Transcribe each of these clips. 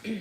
I'm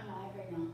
live right now.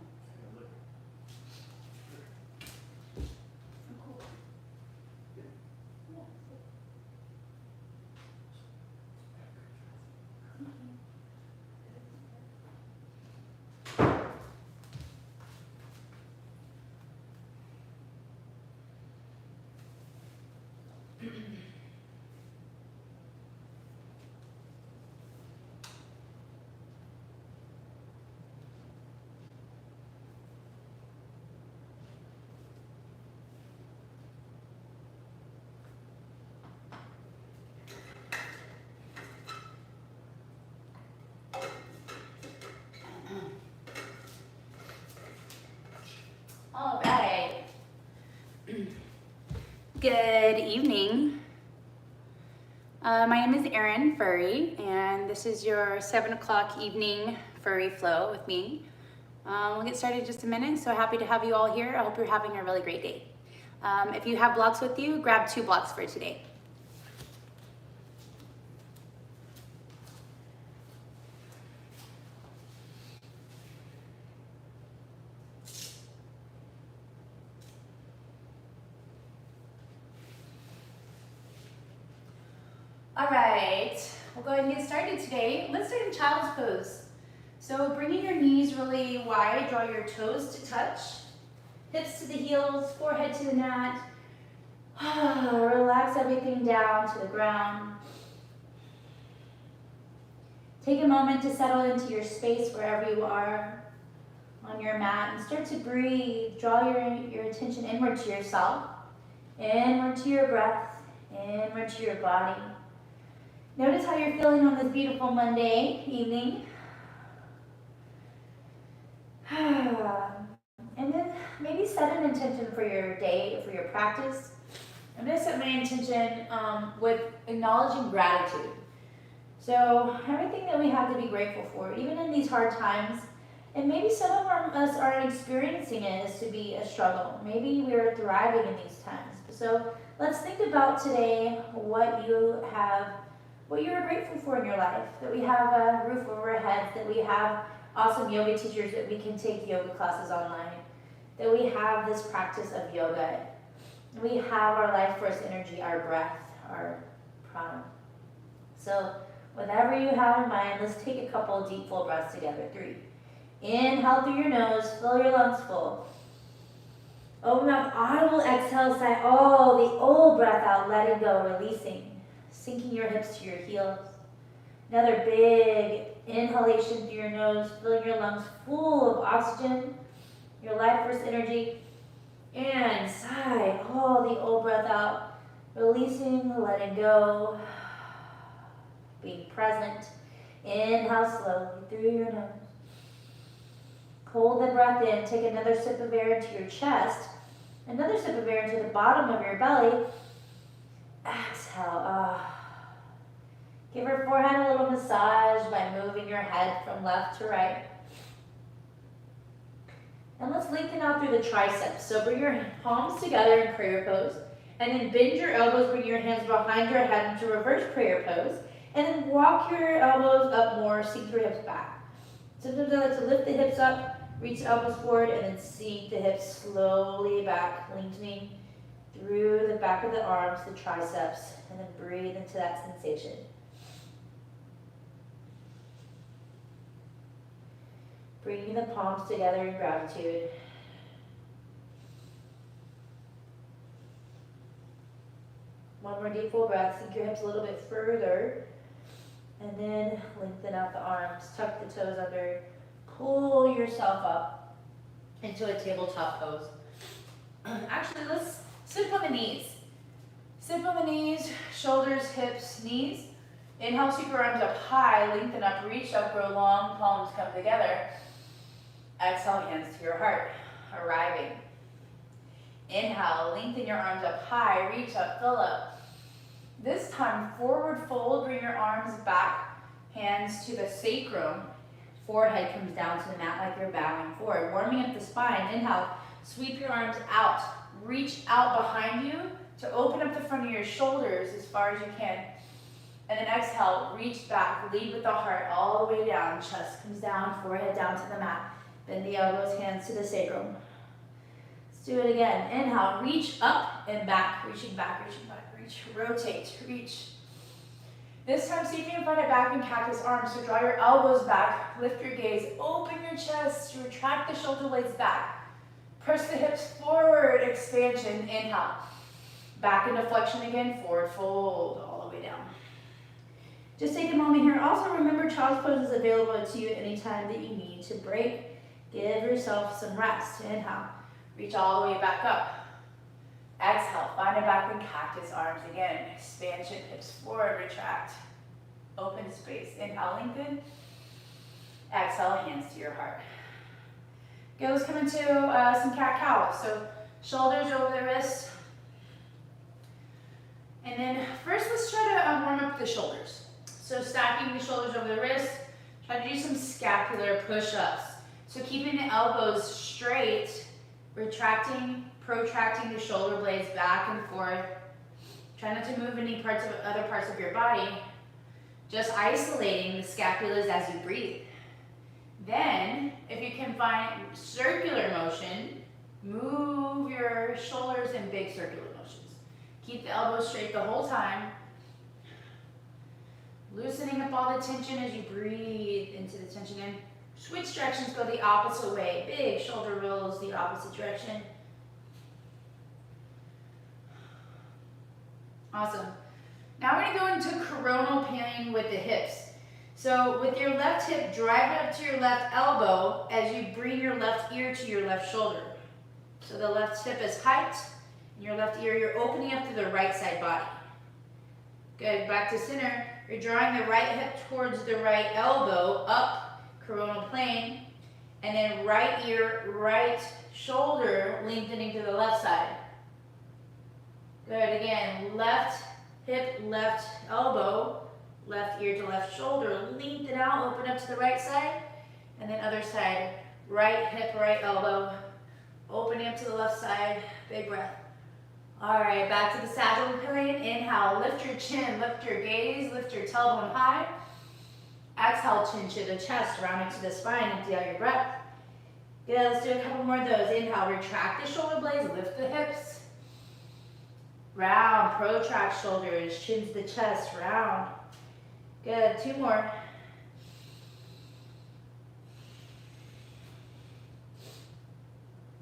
All right. Good evening. My name is Erin Furry, and this is your 7 o'clock evening Furry Flow with me. We'll get started in just a minute. So happy to have you all here. I hope you're having a really great day. If you have blocks with you, grab 2 blocks for today. All right, we'll go ahead and get started today. Let's start in child's pose. So bringing your knees really wide, draw your toes to touch, hips to the heels, forehead to the mat. Relax everything down to the ground. Take a moment to settle into your space wherever you are on your mat and start to breathe. Draw your attention inward to yourself, inward to your breath, inward to your body. Notice how you're feeling on this beautiful Monday evening. And then maybe set an intention for your day, for your practice. I'm going to set my intention with acknowledging gratitude. So everything that we have to be grateful for, even in these hard times, and maybe some of us aren't experiencing it as to be a struggle. Maybe we're thriving in these times. So let's think about today what you're grateful for in your life, that we have a roof over our heads, that we have awesome yoga teachers, that we can take yoga classes online, that we have this practice of yoga, we have our life force energy, our breath, our prana. So whatever you have in mind, let's take a couple of deep full breaths together. 3. Inhale through your nose, fill your lungs full. Open up, audible exhale, sigh all the old breath out, letting go, releasing. Sinking your hips to your heels. Another big inhalation through your nose, filling your lungs full of oxygen, your life force energy, and sigh all the old breath out, releasing, letting go, being present. Inhale slowly through your nose. Hold the breath in, take another sip of air into your chest, another sip of air into the bottom of your belly. Exhale. Give your forehead a little massage by moving your head from left to right. And let's lengthen out through the triceps. So bring your palms together in prayer pose. And then bend your elbows, bring your hands behind your head into reverse prayer pose. And then walk your elbows up more, sink your hips back. Sometimes I like to lift the hips up, reach the elbows forward, and then sink the hips slowly back, lengthening through the back of the arms, the triceps, and then breathe into that sensation. Bringing the palms together in gratitude. One more deep full breath, sink your hips a little bit further, and then lengthen out the arms, tuck the toes under, pull yourself up into a tabletop pose. Actually, let's sit on the knees. Sit on the knees, shoulders, hips, knees. Inhale, sweep your arms up high, lengthen up, reach up, grow long, palms come together. Exhale, hands to your heart, arriving. Inhale, lengthen your arms up high, reach up, fill up. This time, forward fold, bring your arms back, hands to the sacrum. Forehead comes down to the mat like you're bowing forward. Warming up the spine. Inhale, sweep your arms out. Reach out behind you to open up the front of your shoulders as far as you can. And then exhale, reach back, lead with the heart all the way down. Chest comes down, forehead down to the mat. Bend the elbows, hands to the sacrum. Let's do it again. Inhale, reach up and back, reaching back, reach, rotate, reach. This time, see if you can find a back and cactus arms. So draw your elbows back, lift your gaze, open your chest, retract the shoulder blades back. Press the hips forward, expansion, inhale. Back into flexion again, forward fold, all the way down. Just take a moment here. Also remember, child's pose is available to you anytime that you need to break. Give yourself some rest. Inhale, reach all the way back up. Exhale, find a back and cactus arms again. Expansion, hips forward, retract. Open space. Inhale, lengthen. Exhale, hands to your heart. Okay, let's come into some cat-cow. So shoulders over the wrists. And then first, let's try to warm up the shoulders. So stacking the shoulders over the wrist. Try to do some scapular push-ups. So keeping the elbows straight, retracting, protracting the shoulder blades back and forth. Try not to move any other parts of your body. Just isolating the scapulas as you breathe. Then, if you can find circular motion, move your shoulders in big circular motions. Keep the elbows straight the whole time. Loosening up all the tension as you breathe into the tension in. Switch directions, go the opposite way. Big shoulder rolls the opposite direction. Awesome. Now we're going to go into coronal planning with the hips. So with your left hip, drive it up to your left elbow as you bring your left ear to your left shoulder. So the left hip is height, and your left ear, you're opening up to the right side body. Good, back to center. You're drawing the right hip towards the right elbow, up, coronal plane, and then right ear, right shoulder, lengthening to the left side. Good, again, left hip, left elbow, left ear to left shoulder, lengthen out, open up to the right side, and then other side, right hip, right elbow, opening up to the left side, big breath. All right, back to the sagittal plane. Inhale, lift your chin, lift your gaze, lift your tailbone high. Exhale, chin to the chest, round into the spine, empty out your breath. Good, let's do a couple more of those. Inhale, retract the shoulder blades, lift the hips. Round, protract shoulders, chin to the chest, round. Good, two more.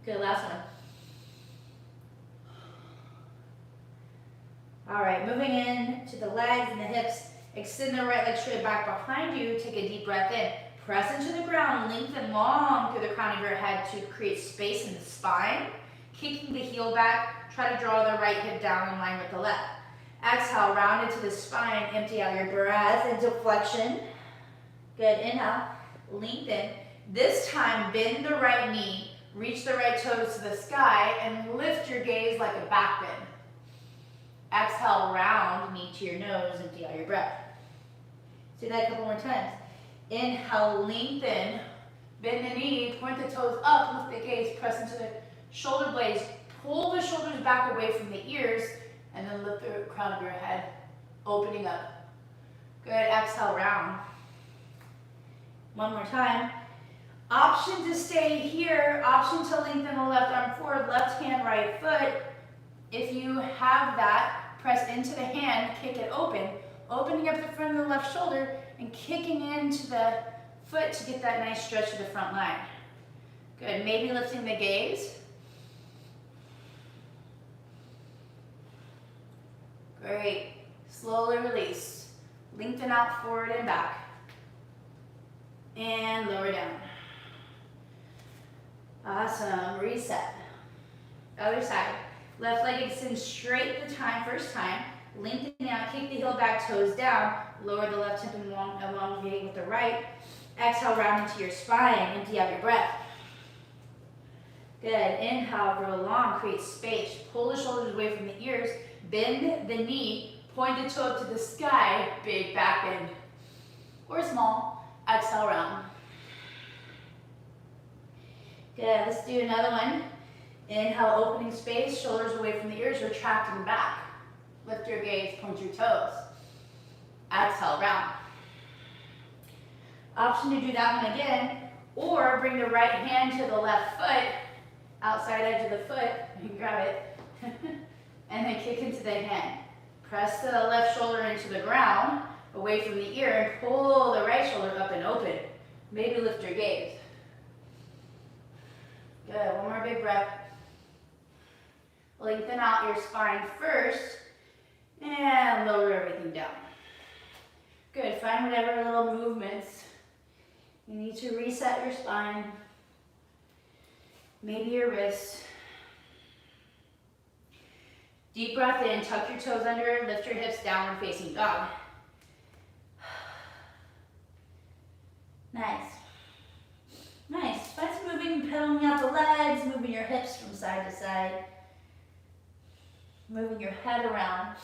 Good, last one. All right, moving in to the legs and the hips. Extend the right leg straight back behind you. Take a deep breath in. Press into the ground, lengthen long through the crown of your head to create space in the spine. Kicking the heel back, try to draw the right hip down in line with the left. Exhale, round into the spine, empty out your breath into flexion. Good, inhale, lengthen. This time, bend the right knee, reach the right toes to the sky, and lift your gaze like a back bend. Exhale, round, knee to your nose, empty out your breath. Do that a couple more times. Inhale, lengthen, bend the knee, point the toes up, lift the gaze, press into the shoulder blades, pull the shoulders back away from the ears, and then lift the crown of your head, opening up. Good, exhale, round. One more time. Option to stay here, option to lengthen the left arm forward, left hand, right foot. If you have that, press into the hand, kick it open, opening up the front of the left shoulder and kicking into the foot to get that nice stretch of the front line. Good, maybe lifting the gaze. Great, slowly release. Lengthen out forward and back. And lower down. Awesome. Reset. Other side. Left leg extends straight the first time. Lengthen out, kick the heel back, toes down. Lower the left hip and elongate with the right. Exhale, round into your spine. Empty out your breath. Good. Inhale, grow long, create space. Pull the shoulders away from the ears. Bend the knee. Point the toe up to the sky. Big back bend. Or small. Exhale, round. Good. Let's do another one. Inhale, opening space. Shoulders away from the ears. Retracting back. Lift your gaze. Point your toes. Exhale, round. Option to do that one again. Or bring the right hand to the left foot. Outside edge of the foot, you can grab it, and then kick into the hand. Press the left shoulder into the ground, away from the ear, and pull the right shoulder up and open. Maybe lift your gaze. Good, one more big breath. Lengthen out your spine first, and lower everything down. Good, find whatever little movements you need to reset your spine. Maybe your wrists. Deep breath in, tuck your toes under, lift your hips, downward facing dog. Nice. Nice. Find some moving, pedaling out the legs, moving your hips from side to side. Moving your head around.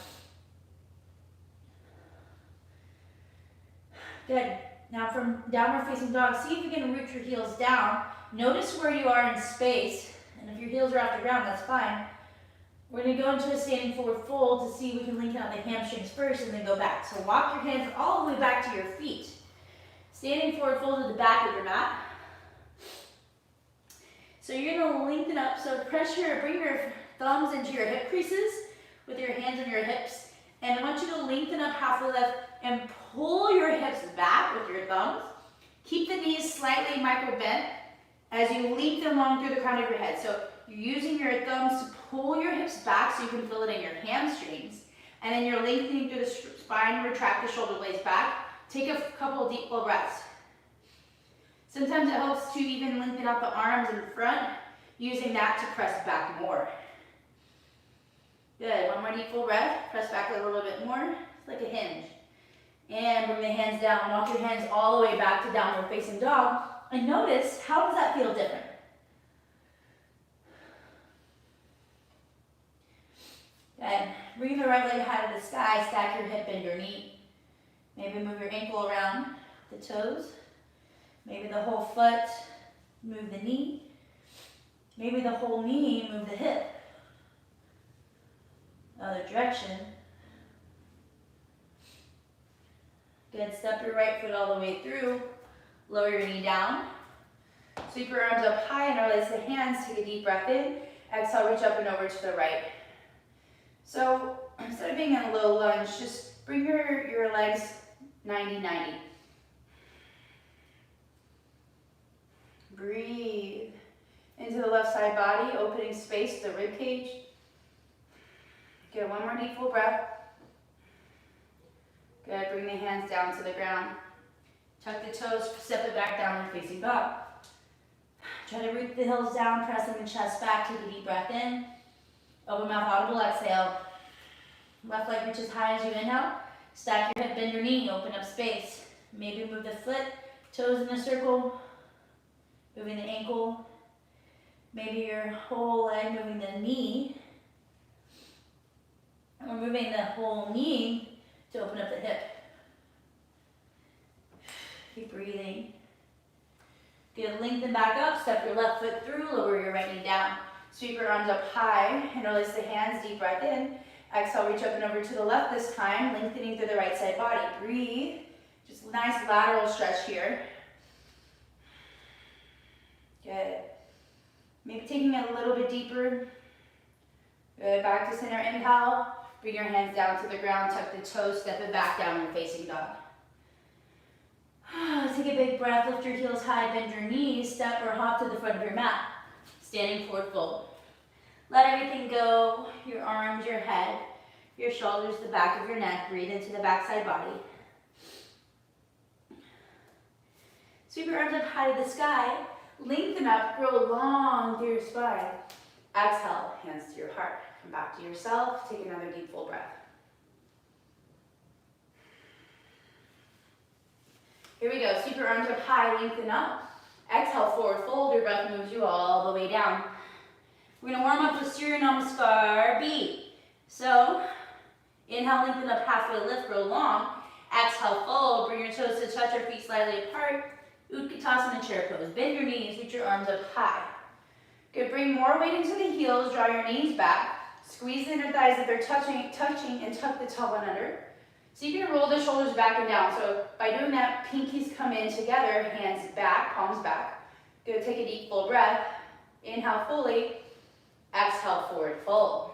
Good. Now from downward facing dog, see if you can root your heels down. Notice where you are in space, and if your heels are off the ground, that's fine. We're going to go into a standing forward fold to see if we can lengthen out the hamstrings first and then go back. So walk your hands all the way back to your feet. Standing forward fold to the back of your mat. So you're going to lengthen up, so bring your thumbs into your hip creases with your hands on your hips. And I want you to lengthen up halfway left and pull your hips back with your thumbs. Keep the knees slightly micro bent as you lengthen along through the crown of your head. So you're using your thumbs to pull your hips back so you can feel it in your hamstrings. And then you're lengthening through the spine, retract the shoulder blades back. Take a couple of deep full breaths. Sometimes it helps to even lengthen out the arms in front, using that to press back more. Good, one more deep full breath. Press back a little bit more. It's like a hinge. And bring the hands down. Walk your hands all the way back to downward facing dog. And notice, how does that feel different? Good. Bring the right leg high to the sky. Stack your hip and your knee. Maybe move your ankle around the toes. Maybe the whole foot. Move the knee. Maybe the whole knee. Move the hip. Other direction. Good. Step your right foot all the way through. Lower your knee down. Sweep your arms up high and release the hands. Take a deep breath in. Exhale, reach up and over to the right. So instead of being in a low lunge, just bring your legs 90-90. Breathe into the left side body, opening space to the rib cage. Good, one more deep full breath. Good, bring the hands down to the ground. Tuck the toes, step it back downward facing dog. Try to root the heels down, pressing the chest back, take a deep breath in. Open mouth, audible exhale. Left leg reaches high as you inhale. Stack your hip, bend your knee, open up space. Maybe move the foot, toes in a circle. Moving the ankle. Maybe your whole leg, moving the knee. Or moving the whole knee to open up the hip. Keep breathing. Good, lengthen back up, step your left foot through, lower your right knee down. Sweep your arms up high and release the hands, deep breath in. Exhale, reach up and over to the left this time, lengthening through the right side body. Breathe, just nice lateral stretch here. Good. Maybe taking it a little bit deeper. Good, back to center, inhale. Bring your hands down to the ground, tuck the toes, step it back downward facing dog. Take a big breath, lift your heels high, bend your knees, step or hop to the front of your mat. Standing forward fold. Let everything go, your arms, your head, your shoulders, the back of your neck. Breathe into the backside body. Sweep your arms up high to the sky. Lengthen up, grow long through your spine. Exhale, hands to your heart. Come back to yourself. Take another deep, full breath. Here we go. Sweep your arms up high, lengthen up. Exhale, forward fold. Your breath moves you all the way down. We're going to warm up with Surya Namaskar B. So, inhale, lengthen up, halfway lift, grow long. Exhale, fold. Bring your toes to touch your feet slightly apart. Utkatasana chair pose. Bend your knees, reach your arms up high. Good, bring more weight into the heels, draw your knees back. Squeeze the inner thighs if they're touching, and tuck the tailbone under. So you can roll the shoulders back and down. So by doing that, pinkies come in together, hands back, palms back. Good, take a deep, full breath. Inhale fully. Exhale, forward fold.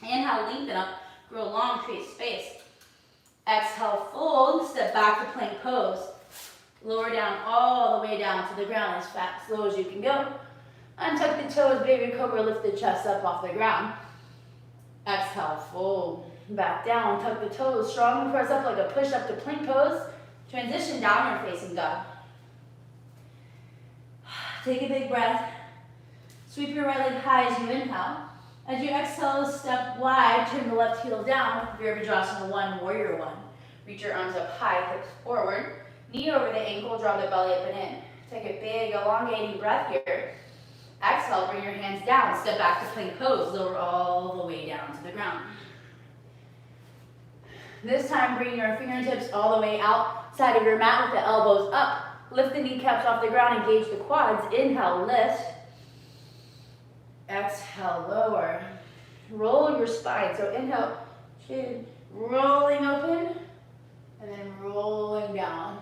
Inhale, lengthen up, grow long, create space. Exhale, fold, step back to plank pose. Lower down all the way down to the ground as fast, slow as you can go. Untuck the toes, baby cobra, lift the chest up off the ground. Exhale, fold, back down, tuck the toes, strongly press up like a push up to plank pose. Transition, downward facing dog. Take a big breath. Sweep your right leg high as you inhale. As you exhale, step wide, turn the left heel down, Virabhadrasana 1, Warrior 1. Reach your arms up high, hips forward. Knee over the ankle, draw the belly up and in. Take a big, elongating breath here. Exhale, bring your hands down, step back to plank pose, lower all the way down to the ground. This time, bring your fingertips all the way outside of your mat with the elbows up. Lift the kneecaps off the ground, engage the quads. Inhale, lift. Exhale, lower. Roll your spine. So inhale, chin, rolling open, and then rolling down.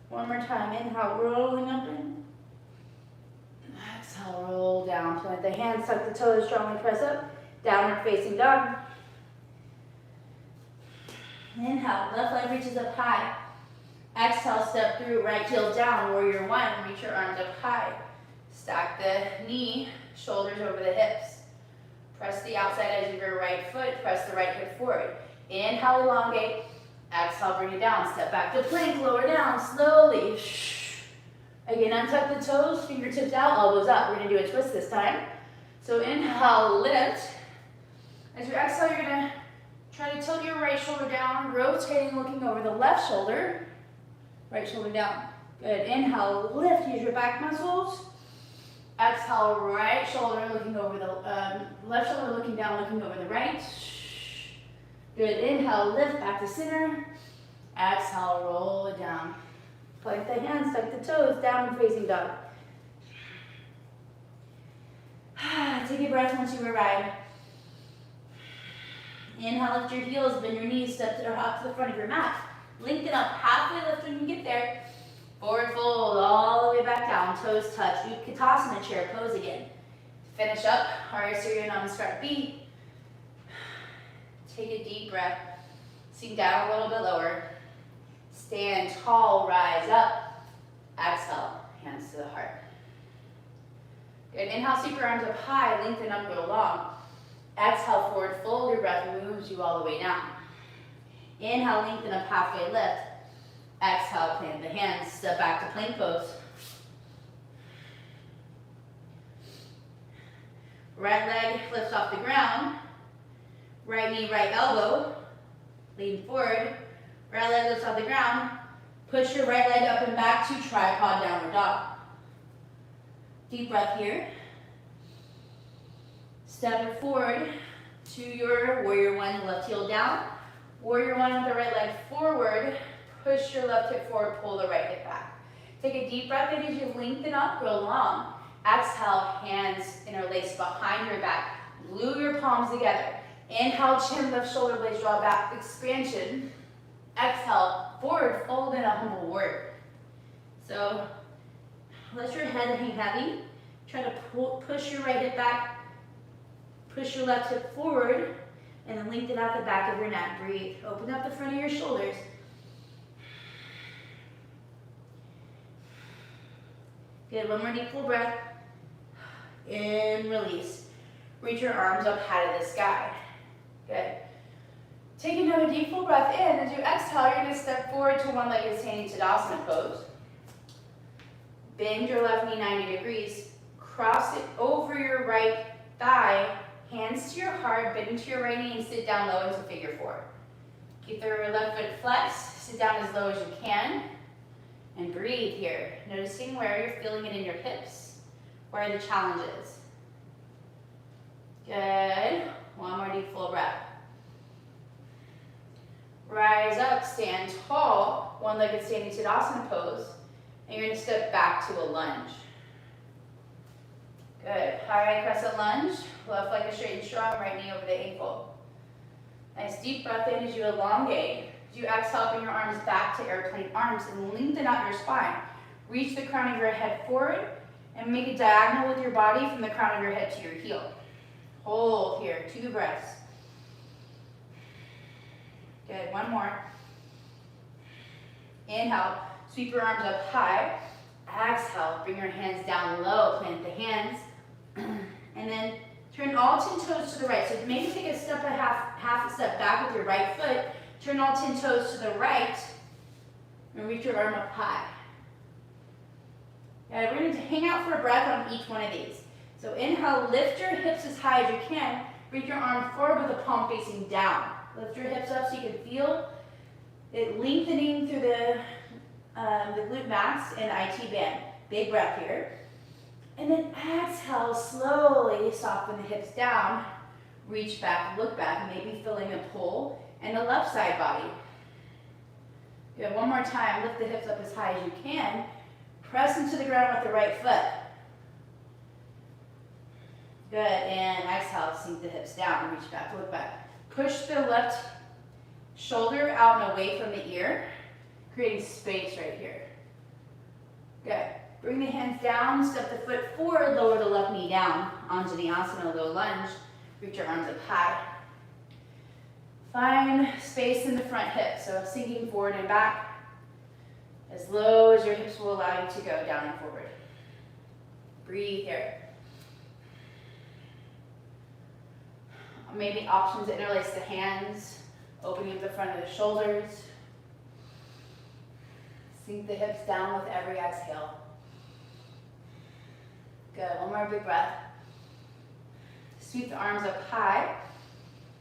One more time. Inhale, rolling open. Exhale, roll down. Plant the hands, tuck the toes, strongly press up. Downward facing dog. Inhale, left leg reaches up high. Exhale, step through, right heel down, Warrior 1. Reach your arms up high. Stack the knee, shoulders over the hips. Press the outside edge of your right foot, press the right hip forward. Inhale, elongate. Exhale, bring it down. Step back to plank, lower down, slowly. Again, untuck the toes, fingertips out, elbows up. We're gonna do a twist this time. So inhale, lift. As you exhale, you're gonna try to tilt your right shoulder down, rotating, looking over the left shoulder. Right shoulder down. Good. Inhale, lift, use your back muscles. Exhale, right shoulder looking over the left shoulder looking down, looking over the right. Good. Inhale, lift back to center. Exhale, roll it down. Plank the hands, tuck the toes, downward facing dog. Take a breath once you arrive. Inhale, lift your heels, bend your knees, step to the hop to the front of your mat. Lengthen up, halfway lift when you get there. Forward fold, all the way back down, toes touch. Utkatasana chair pose again. Finish up, our Surya Namaskar B. Take a deep breath. Sink down a little bit lower. Stand tall, rise up. Exhale, hands to the heart. Good, inhale, sweep your arms up high, lengthen up, go long. Exhale, forward fold, your breath moves you all the way down. Inhale, lengthen up, halfway lift. Exhale, plant the hands, step back to plank pose. Right leg lifts off the ground. Right knee, right elbow. Lean forward. Right leg lifts off the ground. Push your right leg up and back to tripod downward dog. Deep breath here. Step it forward to your Warrior 1, left heel down. Warrior 1 with the right leg forward. Push your left hip forward, pull the right hip back. Take a deep breath in as you lengthen up, grow long. Exhale, hands interlace behind your back. Glue your palms together. Inhale, chin, lift, shoulder blades, draw back, expansion. Exhale, forward, fold in a humble warrior. So, let your head hang heavy. Try to push your right hip back. Push your left hip forward. And then lengthen out the back of your neck. Breathe. Open up the front of your shoulders. Good. One more deep full breath. And release. Reach your arms up high to the sky. Good. Take another deep full breath in. As you exhale, you're going to step forward to one-legged standing Tadasana pose. Bend your left knee 90 degrees. Cross it over your right thigh. Hands to your heart, bend into your right knee and sit down low into figure 4. Keep the left foot flexed. Sit down as low as you can. And breathe here. Noticing where you're feeling it in your hips. Where are the challenges? Good. One more deep full breath. Rise up, stand tall, one-legged standing Tadasana pose, and you're going to step back to a lunge. Good. High crescent lunge, left leg is straight and strong, right knee over the ankle. Nice deep breath in as you elongate. As you exhale, bring your arms back to airplane arms and lengthen out your spine. Reach the crown of your head forward and make a diagonal with your body from the crown of your head to your heel. Hold here, 2 breaths. Good, one more. Inhale, sweep your arms up high. Exhale, bring your hands down low, plant the hands. And then turn all 10 toes to the right. So maybe take a step, half a step back with your right foot. Turn all 10 toes to the right. And reach your arm up high. We're going to hang out for a breath on each one of these. So inhale, lift your hips as high as you can. Bring your arm forward with the palm facing down. Lift your hips up so you can feel it lengthening through the glute max and IT band. Big breath here. And then exhale, slowly soften the hips down. Reach back, look back, maybe feeling a pull in the left side body. Good, one more time. Lift the hips up as high as you can. Press into the ground with the right foot. Good, and exhale, sink the hips down, reach back, look back. Push the left shoulder out and away from the ear, creating space right here. Good. Bring the hands down, step the foot forward, lower the left knee down, Anjaneyasana, low lunge. Reach your arms up high. Find space in the front hip, so sinking forward and back, as low as your hips will allow you to go, down and forward. Breathe here. Maybe options to interlace the hands, opening up the front of the shoulders. Sink the hips down with every exhale. Good, one more big breath. Sweep the arms up high.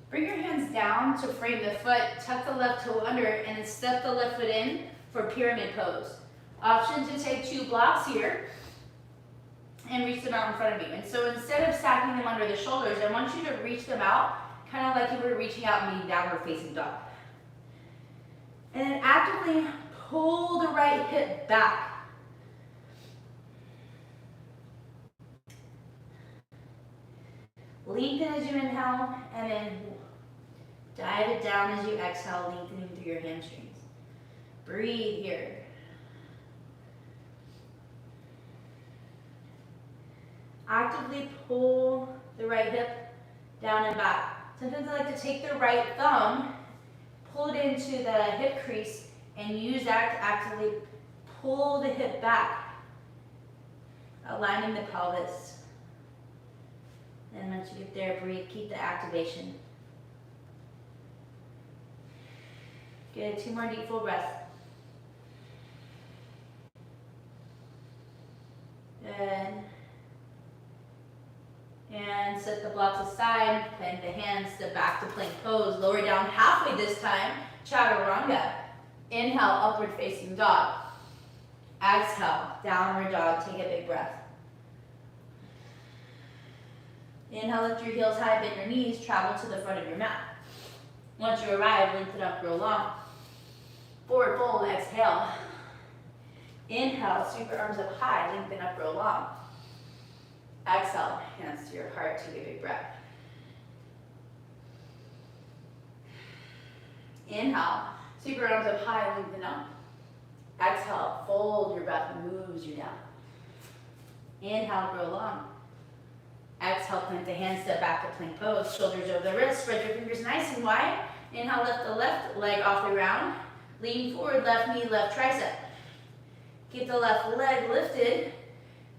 Bring your hands down to frame the foot, tuck the left toe under, and then step the left foot in for pyramid pose. Option to take 2 blocks here and reach them out in front of you. And so instead of stacking them under the shoulders, I want you to reach them out, kind of like you were reaching out and being downward facing dog. And then actively pull the right hip back. Lengthen as you inhale, and then dive it down as you exhale, lengthening through your hamstrings. Breathe here. Actively pull the right hip down and back. Sometimes I like to take the right thumb, pull it into the hip crease, and use that to actively pull the hip back, aligning the pelvis. And once you get there, breathe, keep the activation. Good, 2 more deep full breaths. Good. And set the blocks aside, plant the hands, step back to plank pose, lower down halfway this time, chaturanga. Inhale, upward facing dog. Exhale, downward dog, take a big breath. Inhale, lift your heels high, bend your knees, travel to the front of your mat. Once you arrive, lengthen up, grow long. Forward fold, exhale. Inhale, sweep your arms up high, lengthen up, grow long. Exhale, hands to your heart, take a big breath. Inhale, sweep your arms up high, lengthen up. Exhale, fold your breath, moves you down. Inhale, grow long. Exhale, plant the hands, step back to plank pose, shoulders over the wrists, spread your fingers nice and wide. Inhale, lift the left leg off the ground. Lean forward, left knee, left tricep. Keep the left leg lifted.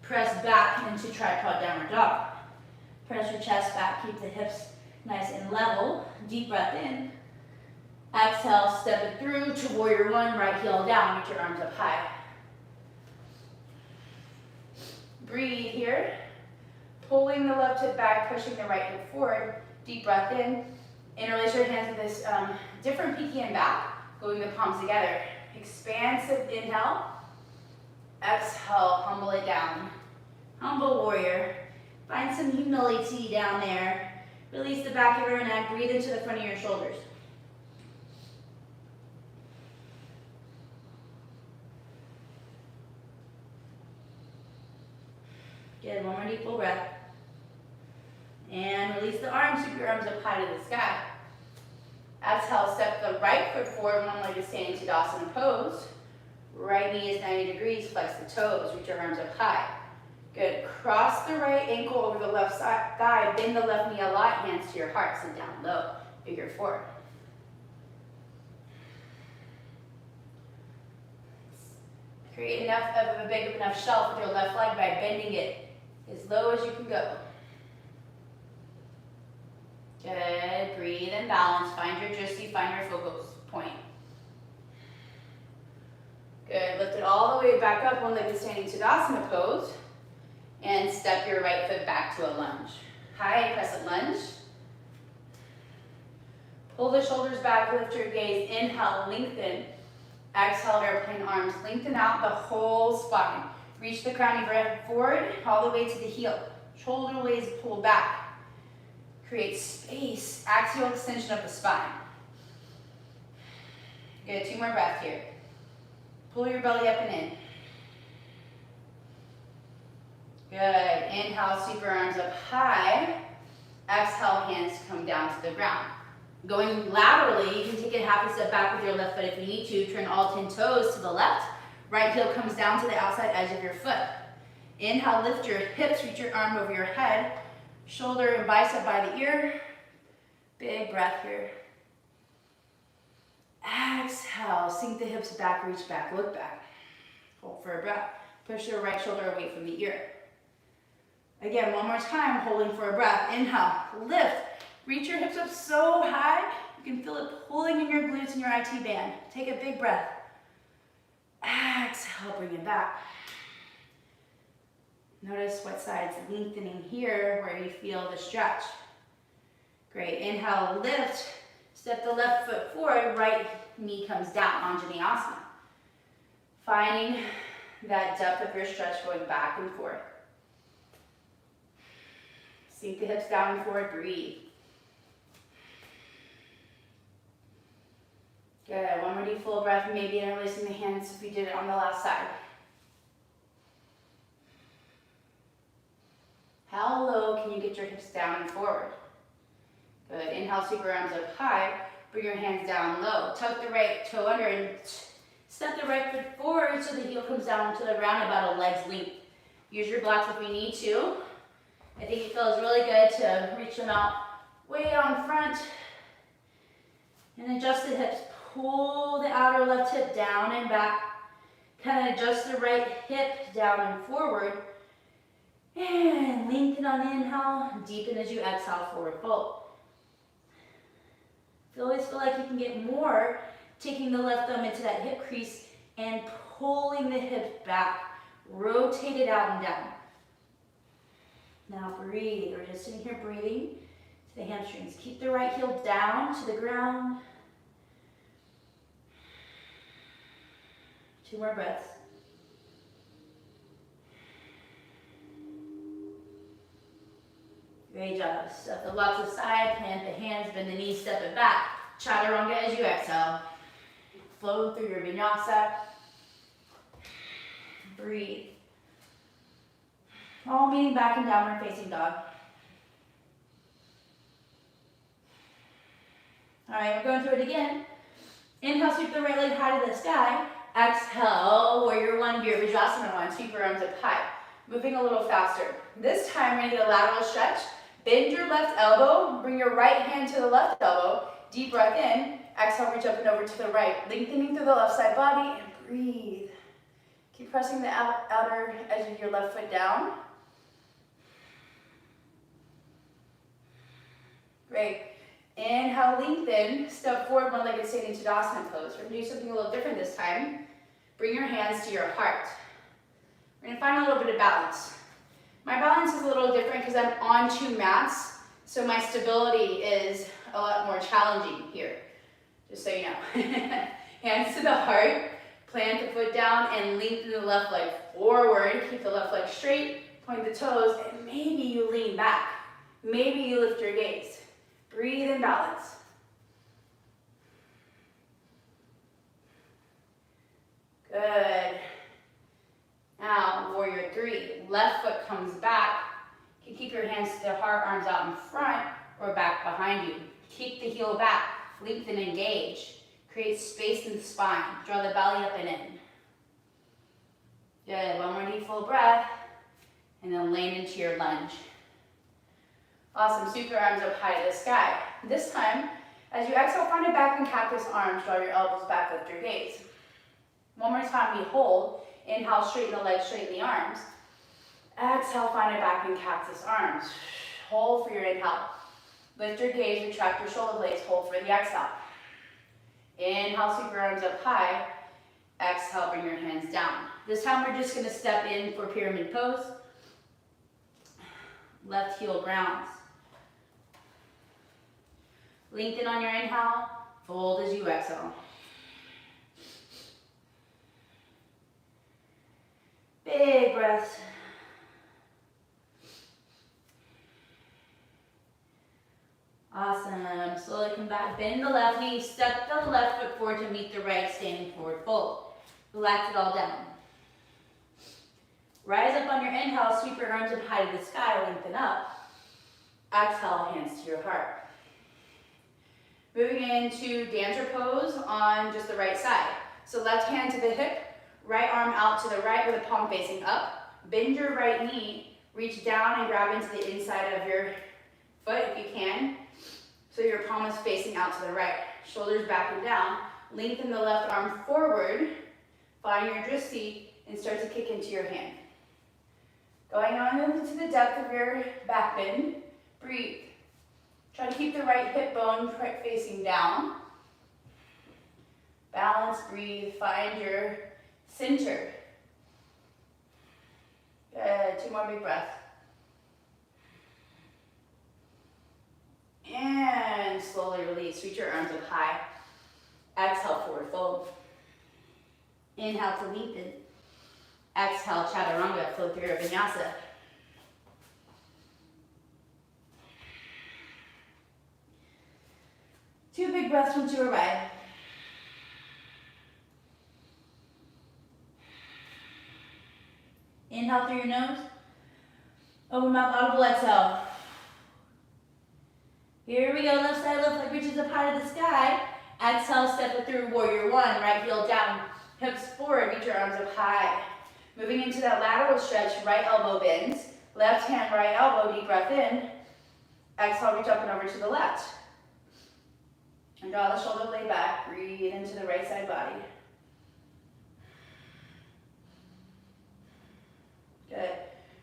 Press back into tripod downward dog. Press your chest back, keep the hips nice and level. Deep breath in. Exhale, step it through to warrior 1, right heel down, reach your arms up high. here. Pulling the left hip back, pushing the right hip forward. Deep breath in. Interlace your hands with this different peeking and back, going the palms together. Expansive inhale. Exhale, humble it down. Humble warrior. Find some humility down there. Release the back of your neck. Breathe into the front of your shoulders. Good, one more deep full breath. And release the arms, sweep your arms up high to the sky. Exhale, step the right foot forward, one leg is standing Tadasana pose. Right knee is 90 degrees, flex the toes, reach your arms up high. Good, cross the right ankle over the left thigh, bend the left knee a lot, hands to your heart, sit down low, figure four. Create enough of a big enough shelf with your left leg by bending it as low as you can go. Good, breathe and balance, find your drishti, find your focus point. Good, lift it all the way back up, one leg is standing Tadasana pose, and step your right foot back to a lunge. High crescent lunge. Pull the shoulders back, lift your gaze, inhale, lengthen. Exhale, airplane arms, lengthen out the whole spine. Reach the crown of your head forward, all the way to the heel. Shoulder blades pull back. Create space, axial extension of the spine. Good, 2 more breaths here. Pull your belly up and in. Good, inhale, sweep your arms up high. Exhale, hands come down to the ground. Going laterally, you can take a half a step back with your left foot if you need to. Turn all 10 toes to the left. Right heel comes down to the outside edge of your foot. Inhale, lift your hips, reach your arm over your head. Shoulder and bicep by the ear. Big breath here. Exhale, sink the hips back, reach back, look back. Hold for a breath. Push your right shoulder away from the ear. Again, one more time, holding for a breath. Inhale, lift. Reach your hips up so high, you can feel it pulling in your glutes and your IT band. Take a big breath. Exhale, bring it back. Notice what side's lengthening here where you feel the stretch. Great, inhale, lift. Step the left foot forward, right knee comes down, Anjaneyasana. Finding that depth of your stretch going back and forth. Sink the hips down and forward, breathe. Good, one more deep full breath, maybe interlacing the hands if we did it on the last side. How low can you get your hips down and forward? Good, inhale, sweep your arms up high, bring your hands down low. Tuck the right toe under and step the right foot forward so the heel comes down to the ground about a leg's length. Use your blocks if you need to. I think it feels really good to reach them out way on front and adjust the hips. Pull the outer left hip down and back. Kind of adjust the right hip down and forward. And lengthen on the inhale, deepen as you exhale, forward fold. Always feel like you can get more taking the left thumb into that hip crease and pulling the hips back. Rotate it out and down. Now breathe. We're just sitting here breathing to the hamstrings. Keep the right heel down to the ground. 2 more breaths. Great job. Step the blocks aside, plant the hands, bend the knees, step it back. Chaturanga as you exhale. Flow through your vinyasa. Breathe. All meeting back in downward facing dog. All right, we're going through it again. Inhale, sweep the right leg high to the sky. Exhale, warrior one, Virabhadrasana one. Sweep your arms up high. Moving a little faster. This time, we're going to get a lateral stretch. Bend your left elbow, bring your right hand to the left elbow. Deep breath in. Exhale, reach up and over to the right. Lengthening through the left side body and breathe. Keep pressing the outer edge of your left foot down. Great. Inhale, lengthen. Step forward, one-legged standing Tadasana pose. We're going to do something a little different this time. Bring your hands to your heart. We're going to find a little bit of balance. My balance is a little different because I'm on 2 mats, so my stability is a lot more challenging here, just so you know. Hands to the heart, plant the foot down and lengthen the left leg forward. Keep the left leg straight, point the toes, and maybe you lean back. Maybe you lift your gaze. Breathe and balance. Good. Now, warrior 3. Left foot comes back. You can keep your hands to the heart, arms out in front or back behind you. Keep the heel back, lengthen and engage. Create space in the spine. Draw the belly up and in. Good. One more deep full breath. And then land into your lunge. Awesome. Sweep your arms up high to the sky. This time, as you exhale, find a back and cactus arms. Draw your elbows back, lift your gaze. One more time, we hold. Inhale, straighten the legs, straighten the arms. Exhale, find a back and cactus arms. Hold for your inhale. Lift your gaze, retract your shoulder blades, hold for the exhale. Inhale, sweep your arms up high. Exhale, bring your hands down. This time we're just going to step in for pyramid pose. Left heel grounds. Lengthen on your inhale, fold as you exhale. Big breaths. Awesome. Slowly come back. Bend the left knee. Step the left foot forward to meet the right, standing forward fold. Relax it all down. Rise up on your inhale. Sweep your arms up high to the sky. Lengthen up. Exhale, hands to your heart. Moving into dancer pose on just the right side. So left hand to the hip. Right arm out to the right with the palm facing up. Bend your right knee. Reach down and grab into the inside of your foot if you can. So your palm is facing out to the right. Shoulders back and down. Lengthen the left arm forward. Find your drishti and start to kick into your hand. Going on into the depth of your back bend. Breathe. Try to keep the right hip bone facing down. Balance, breathe, find your center. Good, 2 more big breaths. And slowly release, reach your arms up high. Exhale, forward fold. Inhale to lengthen. Exhale, chaturanga, flow through your vinyasa. Two big breaths once you arrive. Inhale through your nose. Open mouth, audible exhale. Here we go, left side, left leg reaches up high to the sky. Exhale, step it through, warrior 1. Right heel down, hips forward, reach your arms up high. Moving into that lateral stretch, right elbow bends. Left hand, right elbow, deep breath in. Exhale, reach up and over to the left. And draw the shoulder blade back, breathe into the right side body. Good.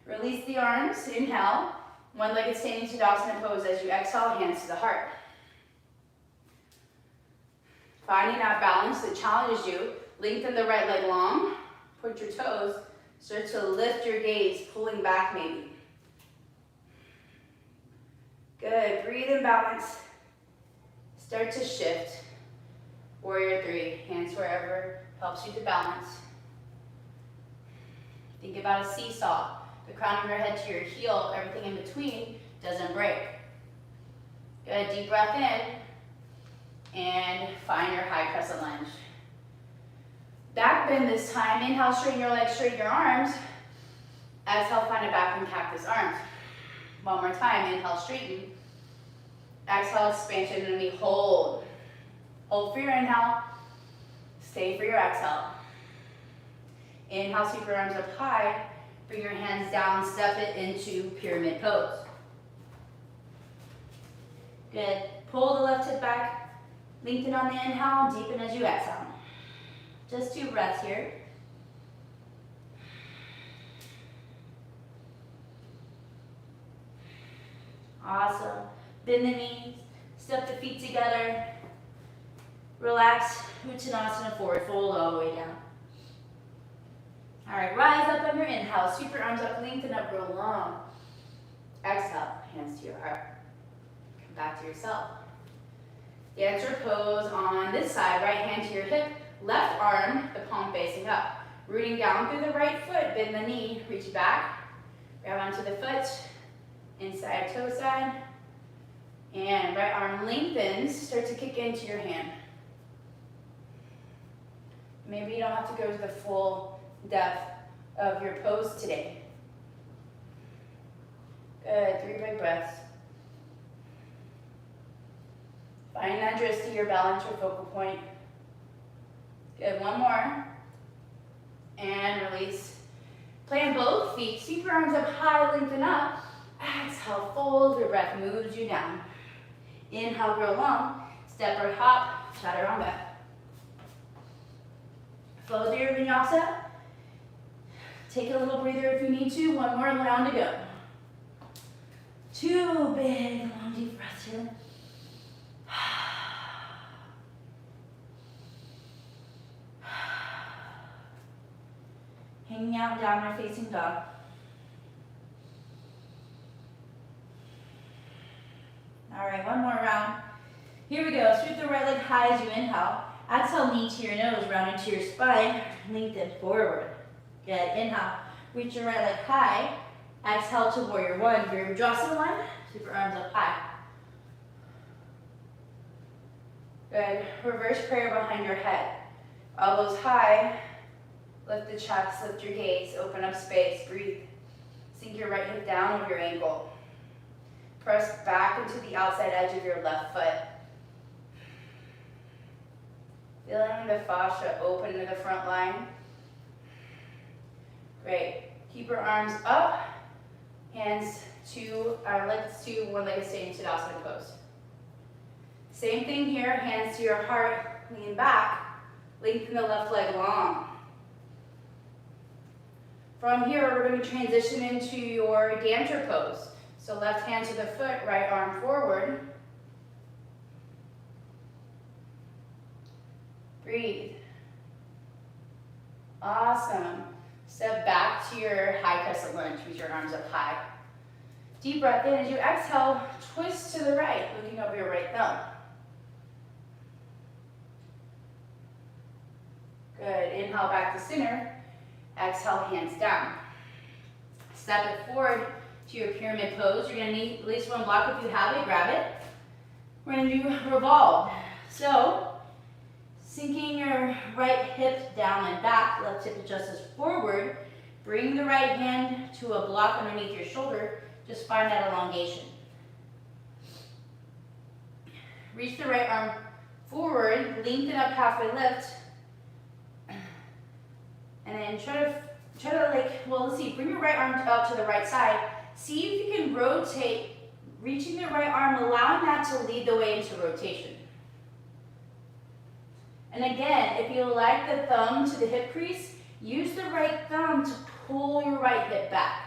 Release the arms, inhale. One-legged standing Tadasana pose as you exhale, hands to the heart. Finding that balance that challenges you, lengthen the right leg long, point your toes, start to lift your gaze, pulling back maybe. Good, breathe and balance. Start to shift. Warrior 3, hands wherever helps you to balance. Think about a seesaw. The crown of your head to your heel, everything in between doesn't break. Good, deep breath in. And find your high crescent lunge. Back bend this time. Inhale, straighten your legs, straighten your arms. Exhale, find a back and cactus arms. One more time, inhale, straighten. Exhale, expansion, and we hold. Hold for your inhale. Stay for your exhale. Inhale, sweep your arms up high. Bring your hands down, step it into pyramid pose. Good. Pull the left hip back. Lengthen on the inhale, deepen as you exhale. Just 2 breaths here. Awesome. Bend the knees, step the feet together. Relax, Uttanasana, forward fold all the way down. All right, rise up on your inhale. Sweep your arms up, lengthen up, grow long. Exhale, hands to your heart. Come back to yourself. Dancer pose on this side, right hand to your hip, left arm, the palm facing up. Rooting down through the right foot, bend the knee, reach back, grab onto the foot, inside toe side, and right arm lengthens, start to kick into your hand. Maybe you don't have to go to the full depth of your pose today. Good, 3 big breaths. Find that drishti, your balance, your focal point. Good, one more. And release. Plant both feet, sweep your arms up high, lengthen up. Exhale, fold, your breath moves you down. Inhale, grow long. Step or hop, chaturanga. Flow through your vinyasa. Take a little breather if you need to. One more round to go. 2 big, long, deep breaths here. Hanging out, downward facing dog. All right, one more round. Here we go. Sweep the right leg high as you inhale. Exhale, knee to your nose, round into your spine. Lengthen forward. Good. Inhale. Reach your right leg high. Exhale to warrior one. Virabhadrasana one. Sweep your arms up high. Good. Reverse prayer behind your head. Elbows high. Lift the chest, lift your gaze, open up space, breathe. Sink your right hip down with your ankle. Press back into the outside edge of your left foot. Feeling the fascia open to the front line. Great. Keep your arms up, hands to our legs to one-legged standing Tadasana pose. Same thing here, hands to your heart, lean back, lengthen the left leg long. From here, we're going to transition into your dancer pose. So left hand to the foot, right arm forward. Breathe. Awesome. Step back to your high crescent lunge with your arms up high. Deep breath in. As you exhale, twist to the right, looking over your right thumb. Good. Inhale back to center. Exhale, hands down. Step it forward to your pyramid pose. You're going to need at least one block if you have it, grab it. We're going to do revolve. So, sinking your right hip down and back, left hip adjusts forward. Bring the right hand to a block underneath your shoulder. Just find that elongation. Reach the right arm forward, lengthen up halfway lift. And then try to let's see, bring your right arm out to the right side. See if you can rotate, reaching the right arm, allowing that to lead the way into rotation. And again, if you like the thumb to the hip crease, use the right thumb to pull your right hip back.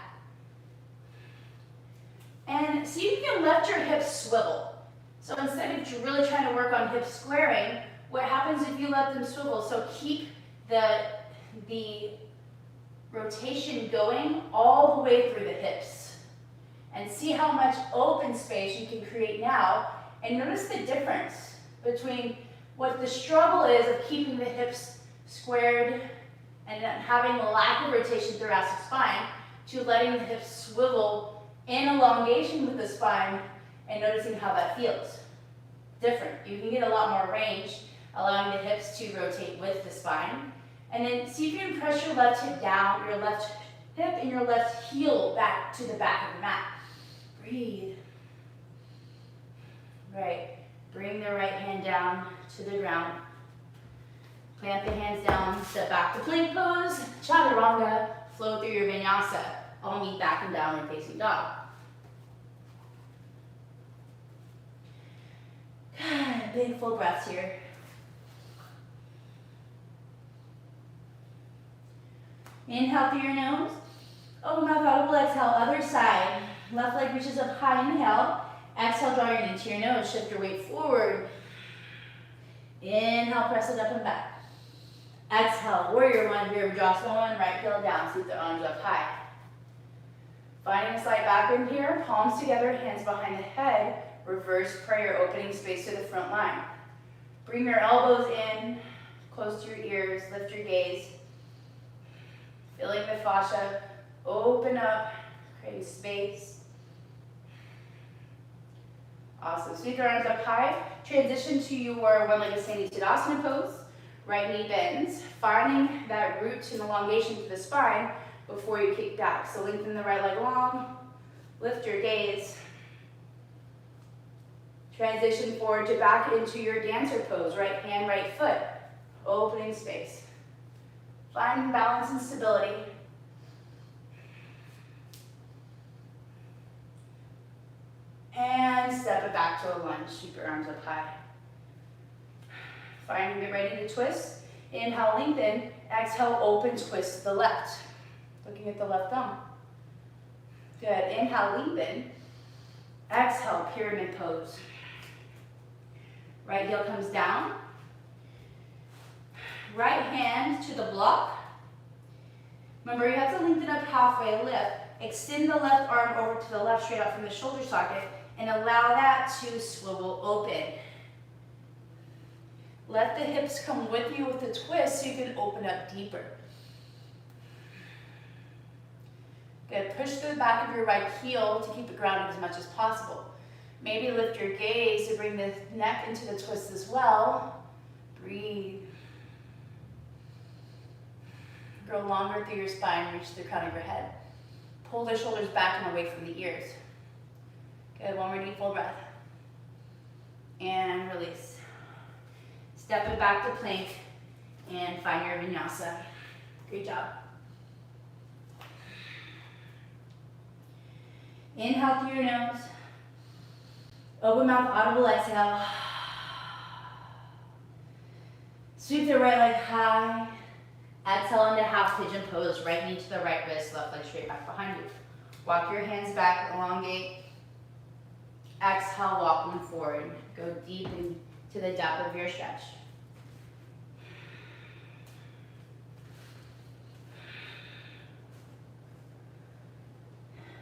And see if you can let your hips swivel. So instead of really trying to work on hip squaring, what happens if you let them swivel? So keep the rotation going all the way through the hips. And see how much open space you can create now. And notice the difference between what the struggle is of keeping the hips squared and having a lack of rotation thoracic spine to letting the hips swivel in elongation with the spine and noticing how that feels. Different. You can get a lot more range allowing the hips to rotate with the spine. And then see if you can press your left hip down, your left hip and your left heel back to the back of the mat. Breathe. Right. Bring the right hand down to the ground. Plant the hands down, step back to plank pose, chaturanga, flow through your vinyasa. All meet back and downward facing dog. Good. Big full breaths here. Inhale through your nose. Open mouth, audible exhale, other side. Left leg reaches up high, inhale. Exhale, draw your knee to your nose, shift your weight forward. Inhale, press it up and back. Exhale, warrior one here, Virabhadrasana one, right heel down, sweep the arms up high. Finding a slight back bend here, palms together, hands behind the head, reverse prayer, opening space to the front line. Bring your elbows in, close to your ears, lift your gaze. Feeling the fascia, open up, create space. Awesome, sweep your arms up high. Transition to your one-legged standing Tadasana pose. Right knee bends, finding that root and elongation to the spine before you kick back. So lengthen the right leg long, lift your gaze. Transition forward to back into your dancer pose, right hand, right foot, opening space. Finding balance and stability. And step it back to a lunge, sweep your arms up high. Finding get ready to twist. Inhale, lengthen. Exhale, open, twist to the left. Looking at the left thumb. Good. Inhale, lengthen. Exhale, pyramid pose. Right heel comes down. Right hand to the block. Remember, you have to lengthen up halfway, lift. Extend the left arm over to the left, straight out from the shoulder socket, and allow that to swivel open. Let the hips come with you with the twist so you can open up deeper. Good. Push through the back of your right heel to keep it grounded as much as possible. Maybe lift your gaze to bring the neck into the twist as well. Breathe. Grow longer through your spine, reach the crown of your head. Pull the shoulders back and away from the ears. Good, one more deep full breath. And release. Step it back to plank and find your vinyasa. Great job. Inhale through your nose. Open mouth, audible exhale. Sweep the right leg high. Exhale into half pigeon pose. Right knee to the right wrist, left leg straight back behind you. Walk your hands back, elongate. Exhale, walk them forward. Go deep into the depth of your stretch.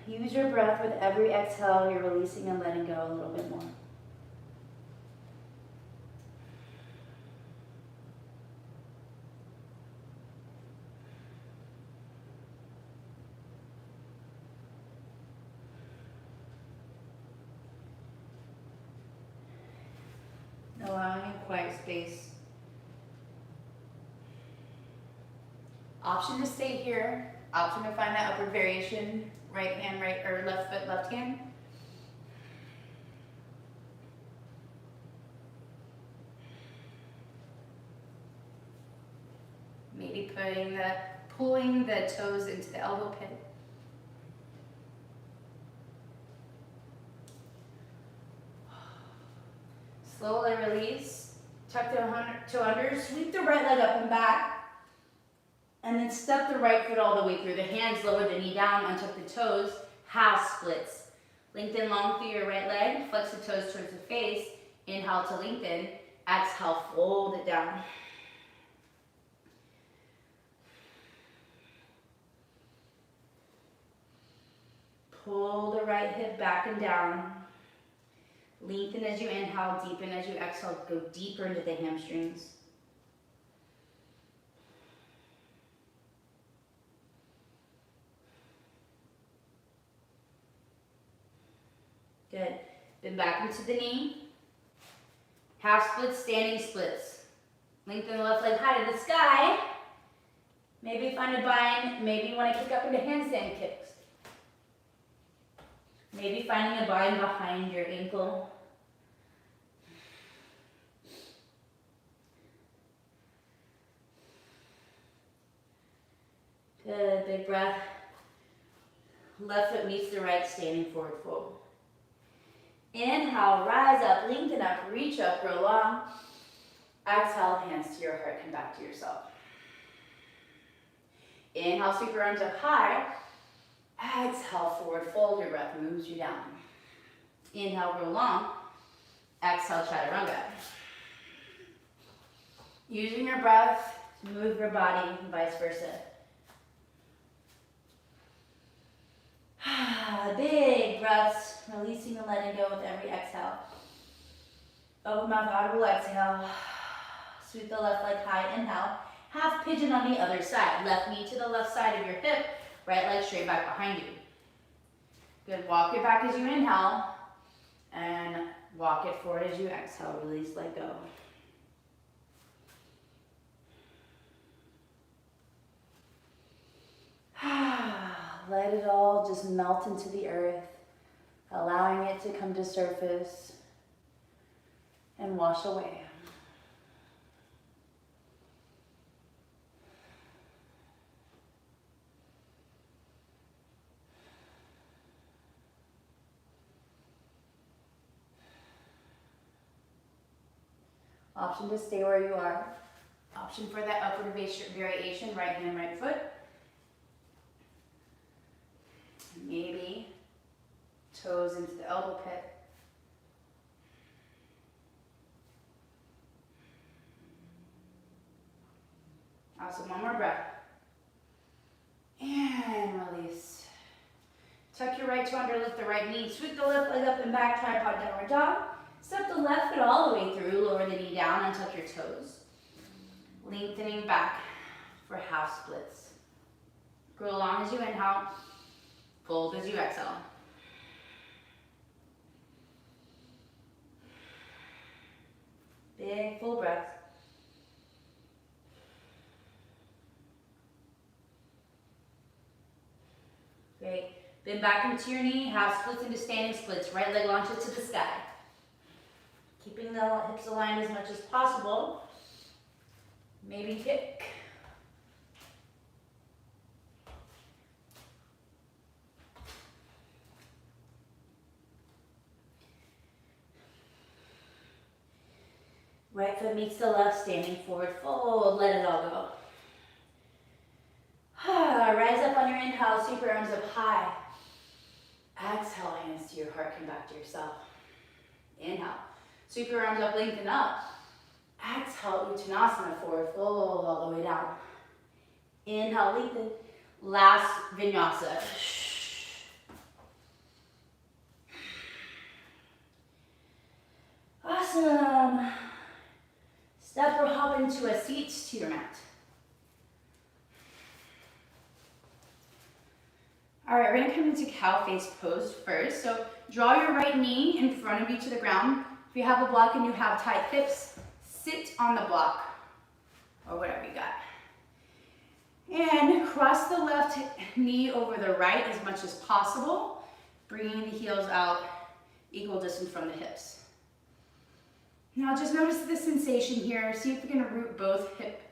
Use your breath with every exhale. You're releasing and letting go a little bit more. Allowing a quiet space. Option to stay here. Option to find that upward variation. Right hand, right, or left foot, left hand. Maybe pulling the toes into the elbow pit. Slowly release. Tuck the toe under. Sweep the right leg up and back. And then step the right foot all the way through. The hands lower the knee down, untuck the toes, half splits. Lengthen long through your right leg, flex the toes towards the face. Inhale to lengthen, exhale, fold it down. Pull the right hip back and down. Lengthen as you inhale, deepen as you exhale, go deeper into the hamstrings. Good. Bend back into the knee. Half splits, standing splits. Lengthen the left leg high to the sky. Maybe find a bind. Maybe you want to kick up into handstand kicks. Maybe finding a bind behind your ankle. Good, big breath. Left foot meets the right, standing forward fold. Inhale, rise up, lengthen up, reach up, grow long. Exhale, hands to your heart, come back to yourself. Inhale, sweep your arms up high. Exhale, forward fold, your breath moves you down. Inhale, grow long. Exhale, chaturanga. Using your breath Move your body and vice versa. Big breaths, releasing and letting go with every exhale. Open mouth, audible exhale. Sweep the left leg high, inhale. Half pigeon on the other side. Left knee to the left side of your hip, right leg straight back behind you. Good, walk it back as you inhale, and walk it forward as you exhale. Release, let go. Let it all just melt into the earth, allowing it to come to surface and wash away. Option to stay where you are. Option for that upward variation, right hand, right foot. Maybe toes into the elbow pit. Awesome, one more breath. And release. Tuck your right toe under, lift the right knee. Sweep the left leg up and back, tripod downward dog. Step the left foot all the way through, lower the knee down and tuck your toes. Lengthening back for half splits. Grow long as you inhale, fold as you exhale. Big full breaths. Great. Bend back into your knee, half splits into standing splits. Right leg launches to the sky. Keeping the hips aligned as much as possible. Maybe kick. Right foot meets the left, standing forward, fold, let it all go. Rise up on your inhale, sweep your arms up high. Exhale, hands to your heart, come back to yourself. Inhale, sweep your arms up, lengthen up. Exhale, Uttanasana, forward fold all the way down. Inhale, lengthen. Last vinyasa. Awesome. Step or hop into a seat to your mat. All right, we're gonna come into cow face pose first. So draw your right knee in front of you to the ground. If you have a block and you have tight hips, sit on the block or whatever you got. And cross the left knee over the right as much as possible, bringing the heels out equal distance from the hips. Now just notice the sensation here. See if you're gonna root both hips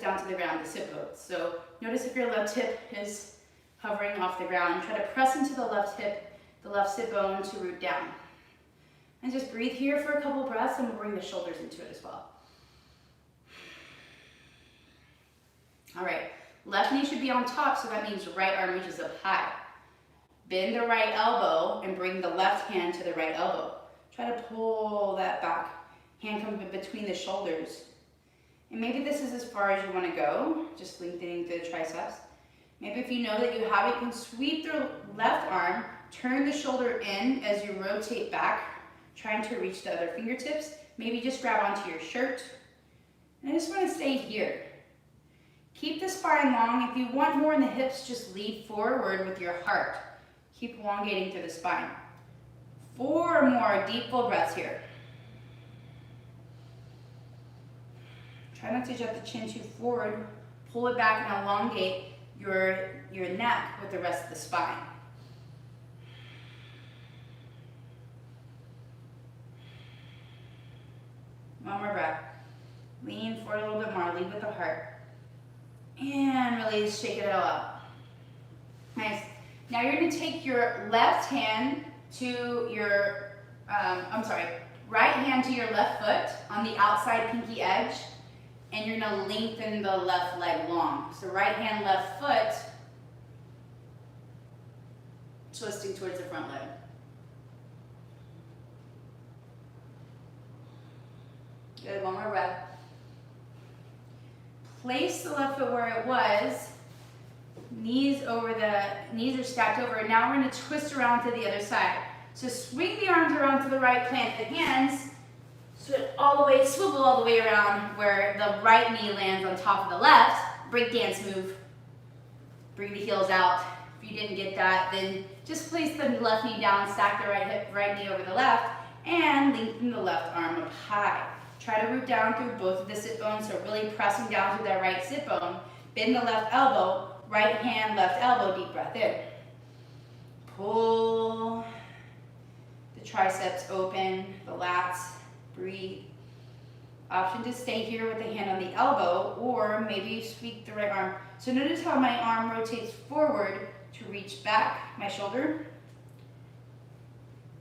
down to the ground, the sit bones. So notice if your left hip is hovering off the ground. Try to press into the left hip, the left sit bone to root down. And just breathe here for a couple breaths and we'll bring the shoulders into it as well. All right, left knee should be on top, so that means right arm reaches up high. Bend the right elbow and bring the left hand to the right elbow. Try to pull that back. Hand comes between the shoulders. And maybe this is as far as you want to go, just lengthening the triceps. Maybe if you know that you have it, you can sweep the left arm, turn the shoulder in as you rotate back, trying to reach the other fingertips. Maybe just grab onto your shirt. And I just want to stay here. Keep the spine long. If you want more in the hips, just lead forward with your heart. Keep elongating through the spine. 4 more deep full breaths here. Try not to jet the chin too forward. Pull it back and elongate your neck with the rest of the spine. One more breath. Lean forward a little bit more. Lead with the heart. And release, shake it all out. Nice. Now you're going to take your left hand to your, right hand to your left foot on the outside pinky edge, and you're going to lengthen the left leg long. So right hand, left foot, twisting towards the front leg. Good, one more breath. place the left foot where it was. Knees are stacked over. And now we're gonna twist around to the other side. So swing the arms around to the right, plant the hands, swivel all the way around where the right knee lands on top of the left. Break dance move. Bring the heels out. If you didn't get that, then just place the left knee down, stack the right knee over the left, and lengthen the left arm up high. Try to root down through both of the sit bones, so really pressing down through that right sit bone. Bend the left elbow, right hand, left elbow, deep breath in. Pull the triceps open, the lats, breathe. Option to stay here with the hand on the elbow, or maybe sweep the right arm. So notice how my arm rotates forward to reach back my shoulder.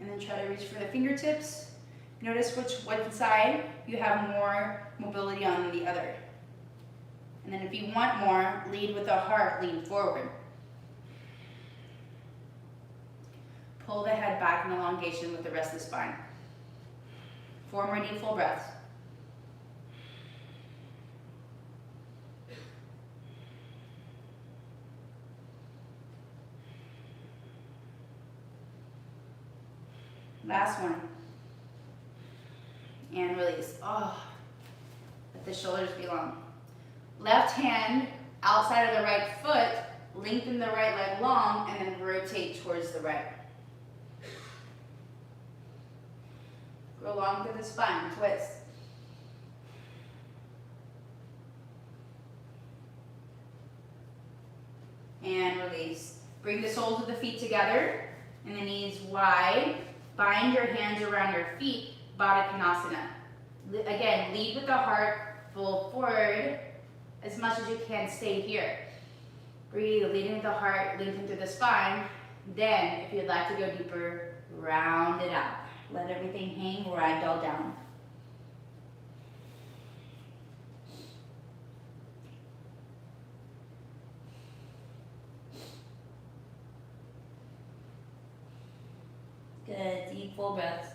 And then try to reach for the fingertips. Notice which one side you have more mobility on than the other. And then if you want more, lead with the heart, lean forward. Pull the head back in elongation with the rest of the spine. 4 more deep full breaths. Last one. And release. Oh, let the shoulders be long. Left hand outside of the right foot, lengthen the right leg long, and then rotate towards the right. Go long through the spine, twist. And release. Bring the soles of the feet together and the knees wide. Bind your hands around your feet, Baddha Konasana. Again, lead with the heart, full forward. As much as you can, stay here. Breathe, leading with the heart, lengthen through the spine. Then, if you'd like to go deeper, round it out. Let everything hang, ragdoll down. Good, deep full breaths.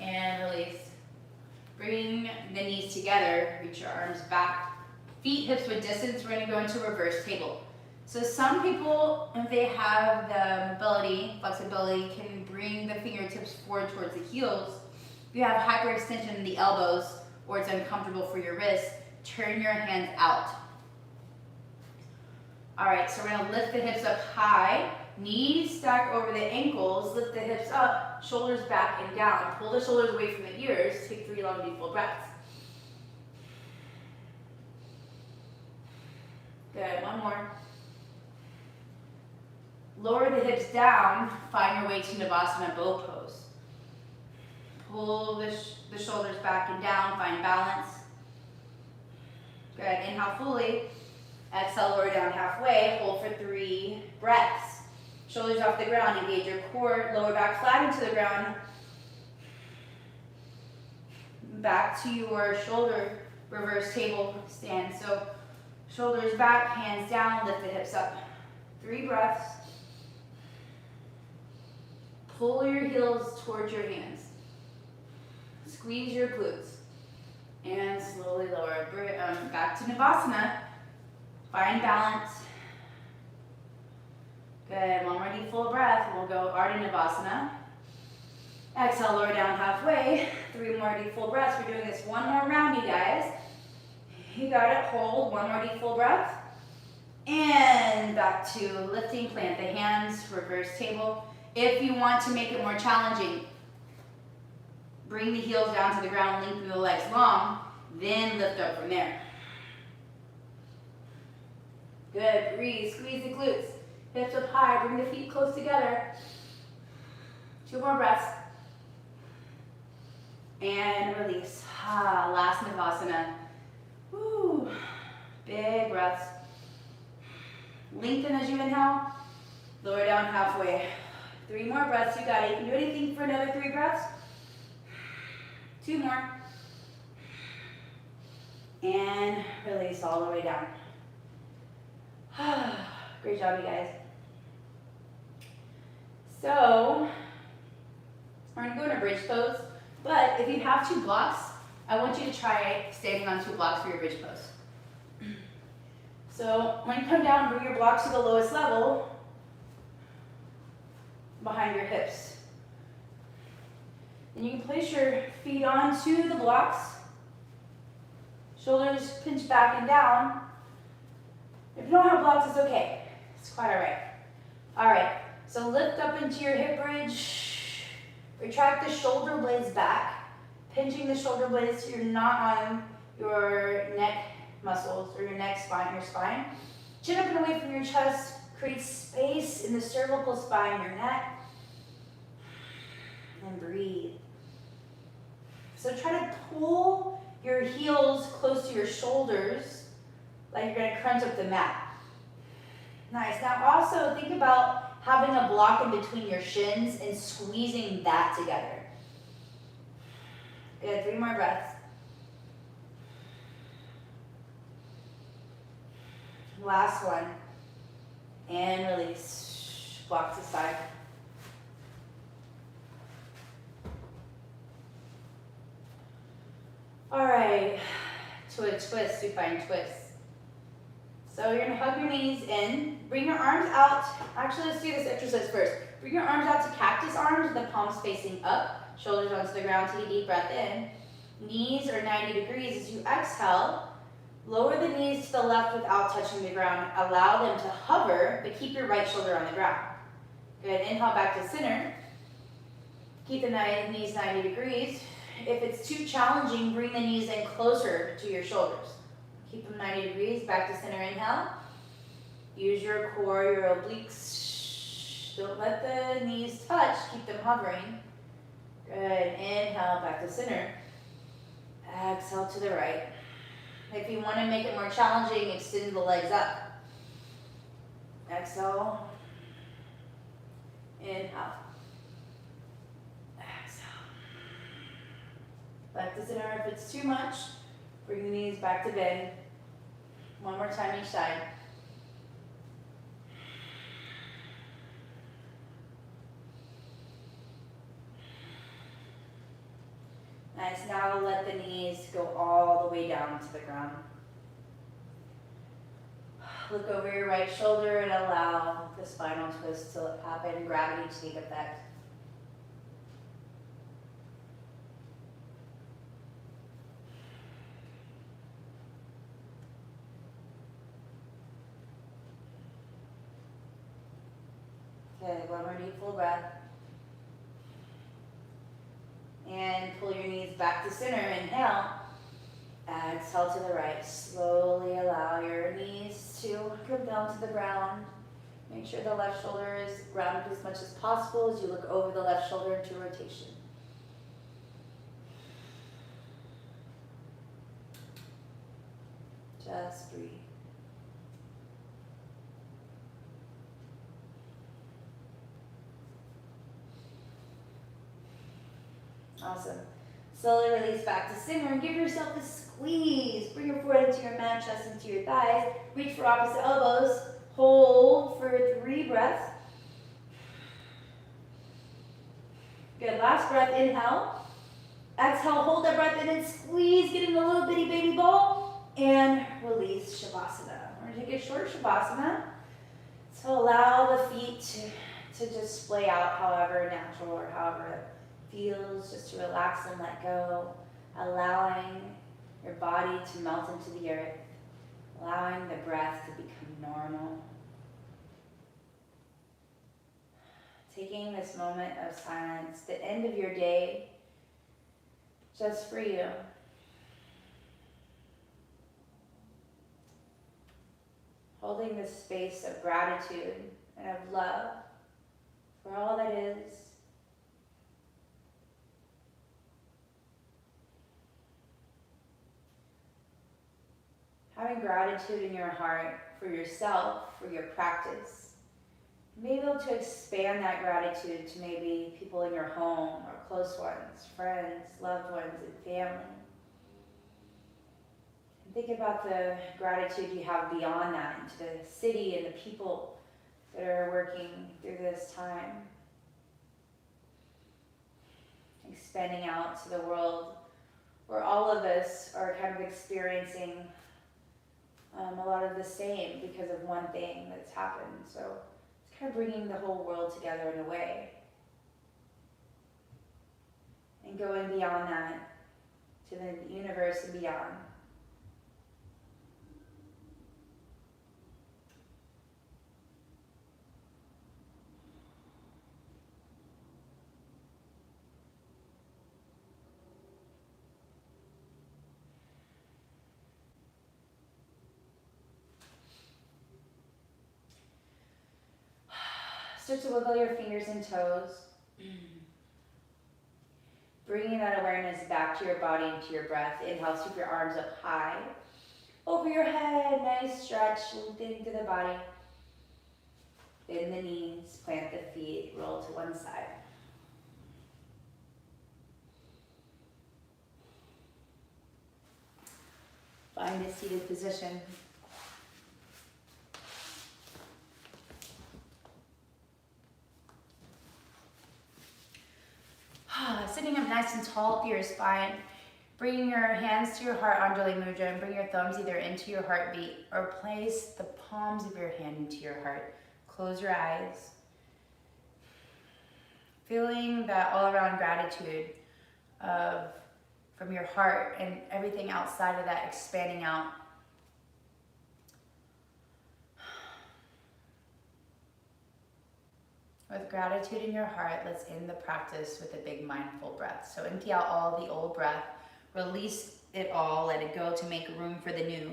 And release. Bring the knees together, reach your arms back. Feet hips width distance, we're gonna go into reverse table. So some people, if they have the mobility, flexibility, can bring the fingertips forward towards the heels. If you have hyperextension in the elbows or it's uncomfortable for your wrists, turn your hands out. All right, so we're gonna lift the hips up high, knees stack over the ankles, lift the hips up, shoulders back and down. Pull the shoulders away from the ears, take 3 long deep full breaths. Good, one more. Lower the hips down, find your way to Navasana bow pose. Pull the shoulders back and down, find balance. Good, inhale fully. Exhale, lower down halfway, hold for 3 breaths. Shoulders off the ground, engage your core, lower back flat into the ground. Back to your shoulder reverse table stand. So shoulders back, hands down, lift the hips up. 3 breaths. Pull your heels towards your hands. Squeeze your glutes. And slowly lower. Back to Navasana. Find balance. Good, one more deep full breath. We'll go Ardha Navasana. Exhale, lower down halfway. 3 more deep full breaths. We're doing this one more round, you guys. You got it, hold, 1 more deep full breath. And back to lifting, plant the hands, reverse table. If you want to make it more challenging, bring the heels down to the ground, lengthen the legs long, then lift up from there. Good, breathe, squeeze the glutes. Hips up high, bring the feet close together. 2 more breaths. And release. Last Navasana. Woo. Big breaths. Lengthen as you inhale. Lower down halfway. 3 more breaths, you got it. You can do anything for another 3 breaths. 2 more. And release all the way down. Great job, you guys. So, We're gonna go into bridge pose, but if you have 2 blocks, I want you to try standing on 2 blocks for your bridge pose. So when you come down, bring your blocks to the lowest level behind your hips. And you can place your feet onto the blocks. Shoulders pinch back and down. If you don't have blocks, it's okay. It's quite all right. All right, so lift up into your hip bridge. Retract the shoulder blades back, pinching the shoulder blades so you're not on your neck muscles or your neck spine, your spine. Chin up and away from your chest. Create space in the cervical spine, your neck. And breathe. So try to pull your heels close to your shoulders, like you're going to crunch up the mat. Nice. Now also think about having a block in between your shins and squeezing that together. Good. 3 more breaths. Last one. And release. Block to side. All right. Twist, supine twist. So you're gonna hug your knees in, bring your arms out. Actually, let's do this exercise first. Bring your arms out to cactus arms, the palms facing up, shoulders onto the ground. Take a deep breath in. Knees are 90 degrees. As you exhale, lower the knees to the left without touching the ground. Allow them to hover, but keep your right shoulder on the ground. Good. Inhale back to center. Keep the knees 90 degrees. If it's too challenging, bring the knees in closer to your shoulders. Keep them 90 degrees, back to center, inhale. Use your core, your obliques. Don't let the knees touch, keep them hovering. Good, inhale, back to center. Exhale to the right. If you want to make it more challenging, extend the legs up. Exhale. Inhale. Exhale. Back to center. If it's too much, bring the knees back to bend. One more time each side. Nice. Now let the knees go all the way down to the ground. Look over your right shoulder and allow the spinal twist to happen, gravity to take effect. Okay, one more deep full breath. And pull your knees back to center, inhale. Exhale to the right. Slowly allow your knees to come down to the ground. Make sure the left shoulder is grounded as much as possible as you look over the left shoulder into rotation. Just breathe. Awesome. Slowly release back to center and give yourself a squeeze. Bring your forehead to your mat, chest into your thighs. Reach for opposite elbows. Hold for 3 breaths. Good. Last breath, inhale. Exhale, hold that breath in and squeeze, getting a little bitty baby ball. And release Shavasana. We're going to take a short Shavasana. So allow the feet to just splay out however natural or however it feels, just to relax and let go, allowing your body to melt into the earth, allowing the breath to become normal. Taking this moment of silence, the end of your day, just for you. Holding this space of gratitude and of love for all that is. Having gratitude in your heart for yourself, for your practice. Be able to expand that gratitude to maybe people in your home or close ones, friends, loved ones, and family. And think about the gratitude you have beyond that into the city and the people that are working through this time. expanding out to the world where all of us are kind of experiencing a lot of the same because of one thing that's happened. So it's kind of bringing the whole world together in a way. And going beyond that to the universe and beyond. Start to wiggle your fingers and toes. Bringing that awareness back to your body and to your breath. Inhale, sweep your arms up high. Over your head, nice stretch, lengthen through the body. Bend the knees, plant the feet, roll to one side. Find a seated position. Sitting up nice and tall through your spine. Bringing your hands to your heart, Anjali Mudra, and bring your thumbs either into your heartbeat or place the palms of your hand into your heart. Close your eyes. Feeling that all around gratitude from your heart and everything outside of that expanding out. With gratitude in your heart, let's end the practice with a big mindful breath. So empty out all the old breath, release it all, let it go to make room for the new.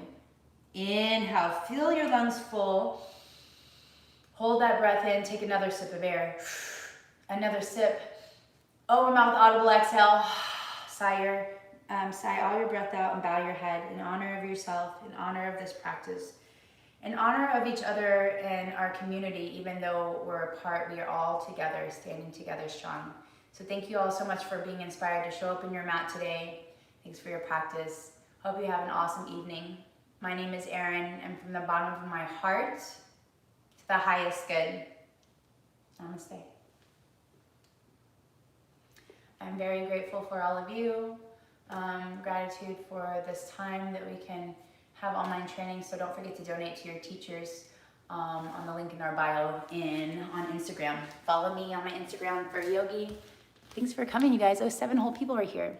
Inhale, fill your lungs full. Hold that breath in, take another sip of air. Another sip. Over mouth, audible exhale. Sigh all your breath out and bow your head in honor of yourself, in honor of this practice. In honor of each other and our community, even though we're apart, we are all together, standing together strong. So thank you all so much for being inspired to show up in your mat today. Thanks for your practice. Hope you have an awesome evening. My name is Erin, and from the bottom of my heart to the highest good, namaste. I'm very grateful for all of you. Gratitude for this time that we can have online training, so don't forget to donate to your teachers on the link in our bio on Instagram. Follow me on my Instagram, Furry Yogi. Thanks for coming, you guys. 7 whole people are here.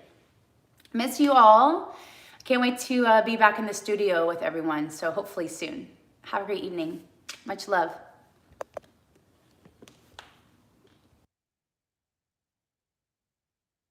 Miss you all. Can't wait to be back in the studio with everyone, so hopefully soon. Have a great evening. Much love.